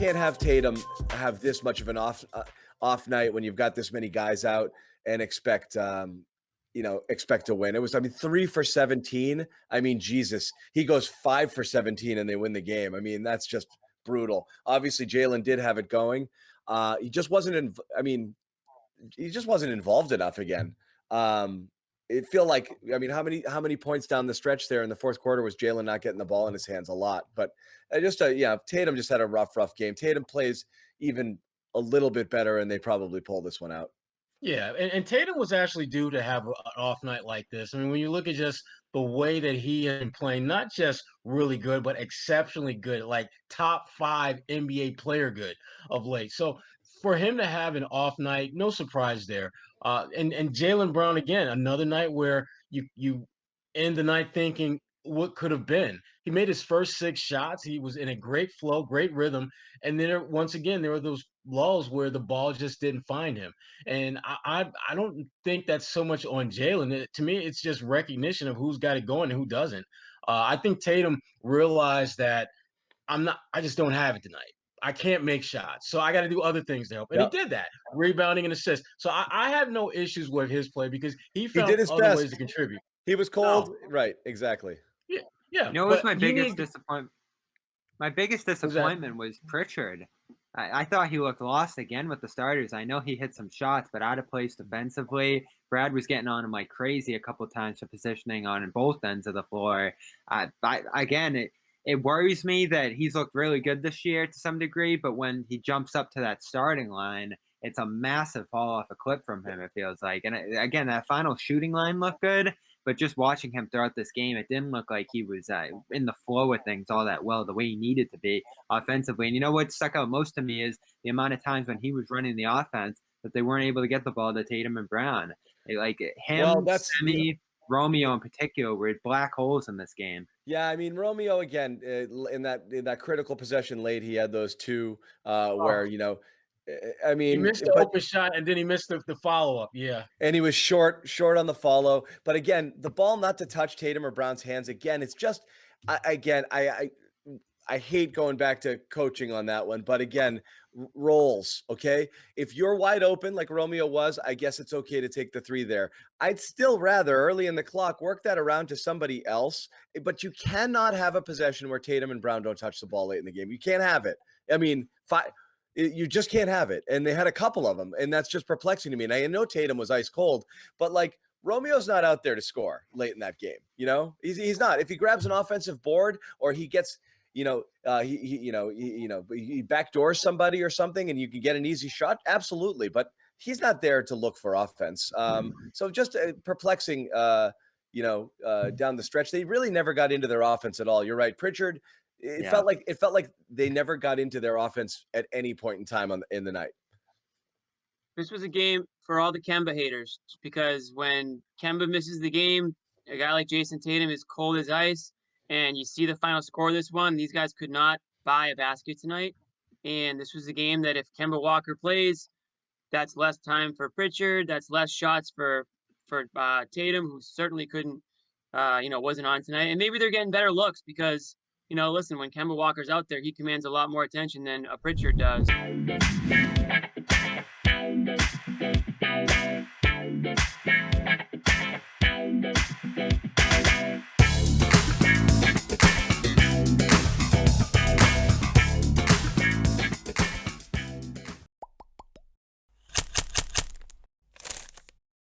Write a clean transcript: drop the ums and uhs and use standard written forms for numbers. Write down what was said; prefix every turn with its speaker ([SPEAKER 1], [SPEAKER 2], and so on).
[SPEAKER 1] can't have Tatum have this much of an off night when you've got this many guys out and expect to win. It was, 3 for 17. I mean, Jesus, he goes 5 for 17 and they win the game. I mean, that's just brutal. Obviously, Jaylen did have it going. He just wasn't involved enough again. It feel like, how many points down the stretch there in the fourth quarter was Jaylen not getting the ball in his hands? A lot. But Tatum just had a rough game. Tatum plays even a little bit better, and they probably pull this one out.
[SPEAKER 2] Yeah, and Tatum was actually due to have an off night like this. I mean, when you look at just the way that he has been playing, not just really good, but exceptionally good, like top 5 NBA player good of late. So for him to have an off night, no surprise there. And Jaylen Brown again, another night where you end the night thinking what could have been. He made his first 6 shots. He was in a great flow, great rhythm, and then once again there were those lulls where the ball just didn't find him. And I don't think that's so much on Jaylen. To me, it's just recognition of who's got it going and who doesn't. I think Tatum realized that I just don't have it tonight. I can't make shots. So I got to do other things to help. And
[SPEAKER 1] Yep.
[SPEAKER 2] he did that, rebounding and assists. So I have no issues with his play because he
[SPEAKER 1] He
[SPEAKER 2] found
[SPEAKER 1] did his
[SPEAKER 2] other
[SPEAKER 1] best.
[SPEAKER 2] ways to contribute.
[SPEAKER 1] He was cold. Right. Exactly.
[SPEAKER 2] Yeah. Yeah.
[SPEAKER 3] You know, what was
[SPEAKER 2] But
[SPEAKER 3] my
[SPEAKER 2] you
[SPEAKER 3] biggest
[SPEAKER 2] need
[SPEAKER 3] disappointment? My biggest disappointment was Pritchard. I thought he looked lost again with the starters. I know he hit some shots, but out of place defensively. Brad was getting on him like crazy a couple of times for positioning on both ends of the floor. It worries me that he's looked really good this year to some degree, but when he jumps up to that starting line, it's a massive fall off a cliff from him, it feels like. And again, that final shooting line looked good, but just watching him throughout this game, it didn't look like he was in the flow of things all that well, the way he needed to be offensively. And you know what stuck out most to me is the amount of times when he was running the offense that they weren't able to get the ball to Tatum and Brown. Like him, Semi, Romeo in particular were black holes in this game.
[SPEAKER 1] Yeah, I mean, Romeo again in that critical possession late, he had those two where
[SPEAKER 2] he missed the open shot and then he missed the follow up. Yeah,
[SPEAKER 1] and he was short on the follow. But again, the ball not to touch Tatum or Brown's hands. Again, it's just I hate going back to coaching on that one, but again, roles, okay? If you're wide open like Romeo was, I guess it's okay to take the 3 there. I'd still rather early in the clock work that around to somebody else, but you cannot have a possession where Tatum and Brown don't touch the ball late in the game. You can't have it. I mean, you just can't have it. And they had a couple of them, and that's just perplexing to me. And I know Tatum was ice cold, but like Romeo's not out there to score late in that game. You know, he's not. If he grabs an offensive board or he gets he backdoors somebody or something and you can get an easy shot. Absolutely. But he's not there to look for offense. So just perplexing, down the stretch. They really never got into their offense at all. You're right. Pritchard, it felt like they never got into their offense at any point in time in the night.
[SPEAKER 4] This was a game for all the Kemba haters because when Kemba misses the game, a guy like Jayson Tatum is cold as ice. And you see the final score of this one. These guys could not buy a basket tonight. And this was a game that if Kemba Walker plays, that's less time for Pritchard. That's less shots for Tatum, who certainly couldn't, wasn't on tonight. And maybe they're getting better looks because, listen, when Kemba Walker's out there, he commands a lot more attention than Pritchard does.